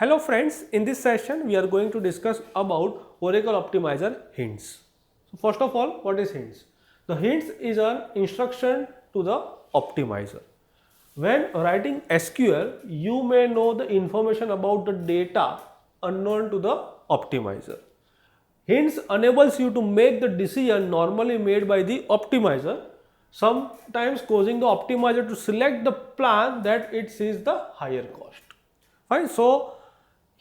Hello friends, in this session we are going to discuss about Oracle Optimizer hints. So first of all, what is hints? The hints is an instruction to the optimizer. When writing SQL, you may know the information about the data unknown to the optimizer. Hints enables you to make the decision normally made by the optimizer, sometimes causing the optimizer to select the plan that it sees the higher cost. Fine. So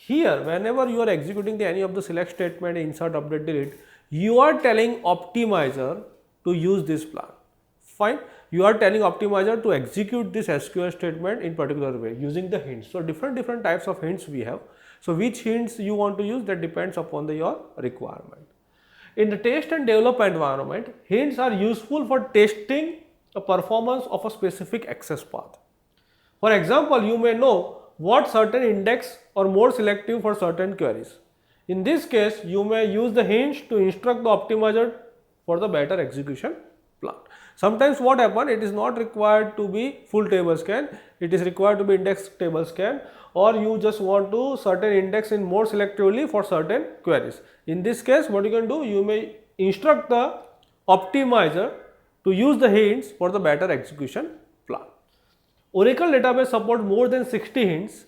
here, whenever you are executing any of the select statement, insert, update, delete, you are telling optimizer to use this plan. Fine. You are telling optimizer to execute this SQL statement in particular way using the hints. So different types of hints we have. So which hints you want to use, that depends upon your requirement. In the test and develop environment, hints are useful for testing the performance of a specific access path. For example, you may know what certain index or more selective for certain queries. In this case, you may use the hints to instruct the optimizer for the better execution plan. Sometimes what happens, it is not required to be full table scan, it is required to be index table scan, or you just want to certain index in more selectively for certain queries. In this case, what you can do, you may instruct the optimizer to use the hints for the better execution plan. Oracle database supports more than 60 hints,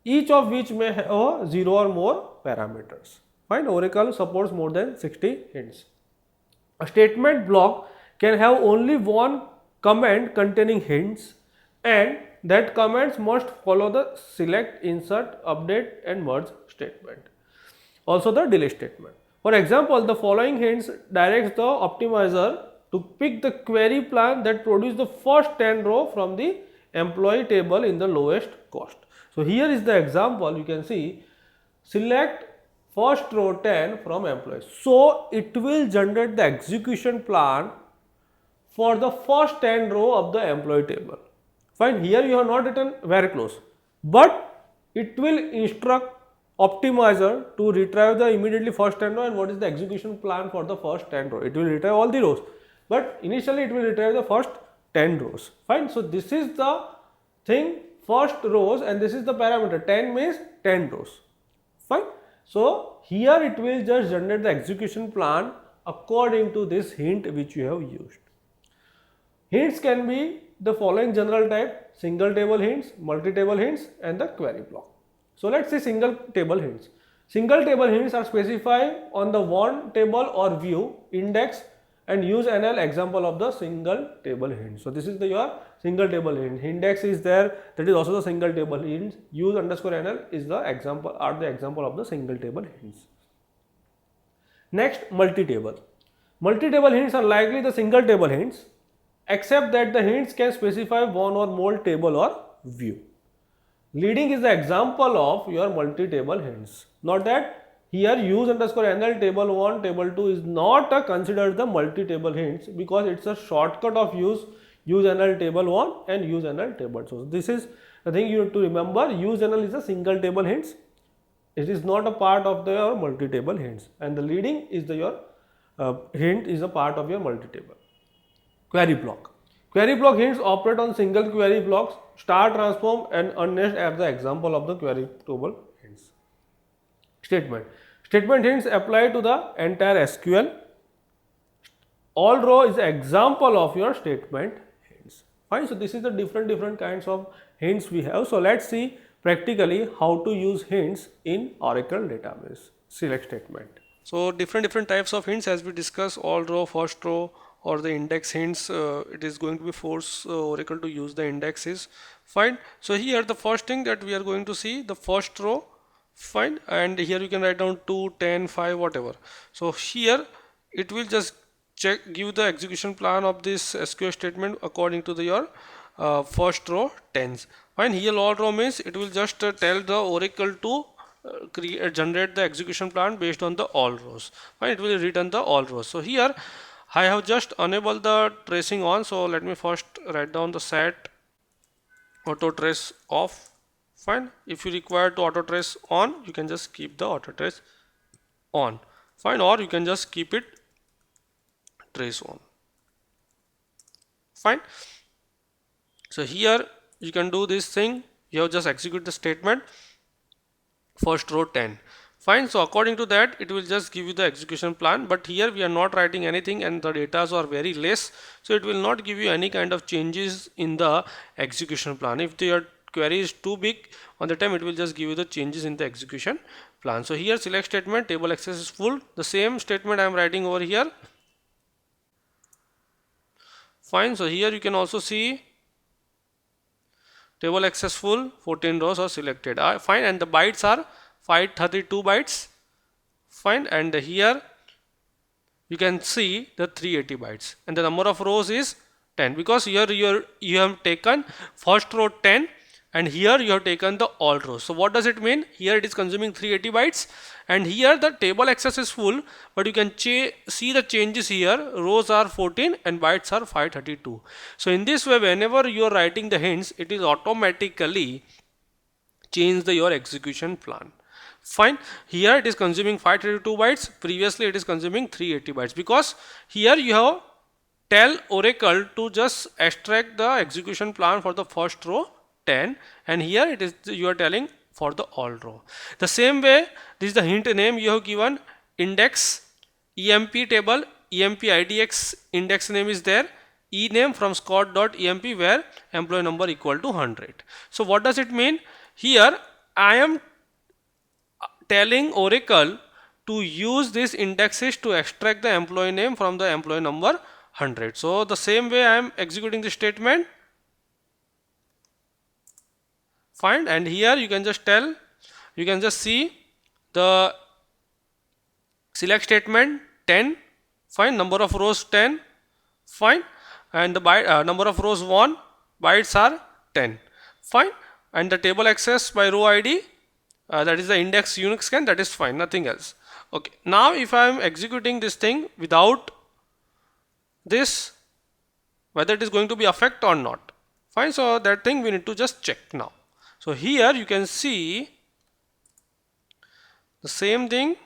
each of which may have 0 or more parameters. Fine, Oracle supports more than 60 hints. A statement block can have only one command containing hints, and that commands must follow the select, insert, update and merge statement. Also the delete statement. For example, the following hints directs the optimizer to pick the query plan that produces the first 10 row from the employee table in the lowest cost. So here is the example, you can see select first row 10 from employees. So it will generate the execution plan for the first 10 row of the employee table. Fine, here you have not written very close, but it will instruct optimizer to retrieve the immediately first 10 row and what is the execution plan for the first 10 row. It will retrieve all the rows, but initially it will retrieve the first 10 rows. Fine. So this is the thing, first rows, and this is the parameter 10 means 10 rows. Fine. So here it will just generate the execution plan according to this hint which you have used. Hints can be the following general type: single table hints, multi-table hints and the query block. So let's see single table hints. Single table hints are specified on the one table or view index and use NL example of the single table hint. So this is your single table hint. Index is there, that is also the single table hint. Use underscore NL is the example of the single table hints. Next, multi-table. Multi-table hints are likely the single table hints, except that the hints can specify one or more table or view. Leading is the example of your multi-table hints. Not that here use underscore NL table 1, table 2 is not considered the multi-table hints, because it's a shortcut of use NL table 1 and use NL table 2. So this is the thing you have to remember. Use NL is a single table hints. It is not a part of your multi-table hints, and the leading is your hint is a part of your multi-table. Query block. Query block hints operate on single query blocks. Star transform and unnest as the example of the query table hints. Statement. Statement hints apply to the entire SQL. All row is an example of your statement hints. Fine. So this is the different kinds of hints we have. So let's see practically how to use hints in Oracle database. Select statement. So different types of hints, as we discussed, all row, first row, or the index hints. It is going to be force Oracle to use the indexes. Fine. So here the first thing that we are going to see, the first row. Fine. And here you can write down 2, 10, 5, whatever. So here it will just give the execution plan of this SQL statement according to your first row 10s. Fine. Here all row means it will just tell the Oracle to generate the execution plan based on the all rows. Fine. It will return the all rows. So here I have just enabled the tracing on. So let me first write down the set auto trace off. Fine. If you require to auto trace on, you can just keep the auto trace on. Fine. Or you can just keep it trace on. Fine. So here you can do this thing. You have just execute the statement. first row 10. Fine, so according to that it will just give you the execution plan, but here we are not writing anything and the data are very less, so it will not give you any kind of changes in the execution plan. If your query is too big on the time, it will just give you the changes in the execution plan. So here select statement, table access is full, the same statement I am writing over here. Fine, so here you can also see table access full, 14 rows are selected. Fine, and the bytes are 532 bytes. Fine, and here you can see the 380 bytes, and the number of rows is 10, because here you have taken first row 10 and here you have taken the all rows. So what does it mean? Here it is consuming 380 bytes and here the table access is full, but you can see the changes here. Rows are 14 and bytes are 532. So in this way, whenever you are writing the hints, it is automatically change your execution plan. Fine, here it is consuming 532 bytes, previously it is consuming 380 bytes, because here you have tell Oracle to just extract the execution plan for the first row 10, and here it is you are telling for the all row. The same way, this is the hint name you have given, index emp table, emp idx index name is there, e name from scott.emp where employee number equal to 100. So what does it mean? Here I am telling Oracle to use these indexes to extract the employee name from the employee number 100. So the same way I am executing the statement. Fine, and here you can just tell, you can just see the select statement 10. Fine, number of rows 10. Fine, and the number of rows 1, bytes are 10. Fine, and the table access by row ID, that is the index Unix scan, that is fine, nothing else. Okay, now if I am executing this thing without this, whether it is going to be affect or not. Fine, so that thing we need to just check now. So here you can see the same thing,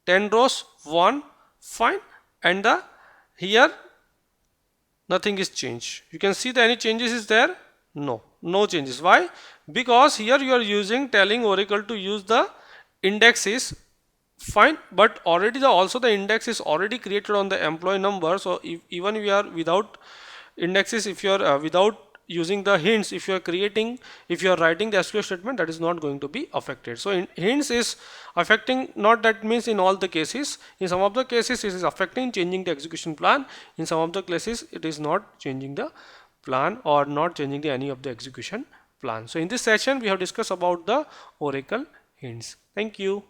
10 rows 1, fine, and the here nothing is changed. You can see that any changes is there? No changes. Why? Because here you are using telling Oracle to use the indexes. Fine, but already also the index is already created on the employee number. So if even we are without indexes, if you are without using the hints, if you are writing the SQL statement, that is not going to be affected. So hints is affecting, not that means in all the cases. In some of the cases it is affecting, changing the execution plan. In some of the cases it is not changing the plan or not changing any of the execution plan. So in this session we have discussed about the Oracle hints. Thank you.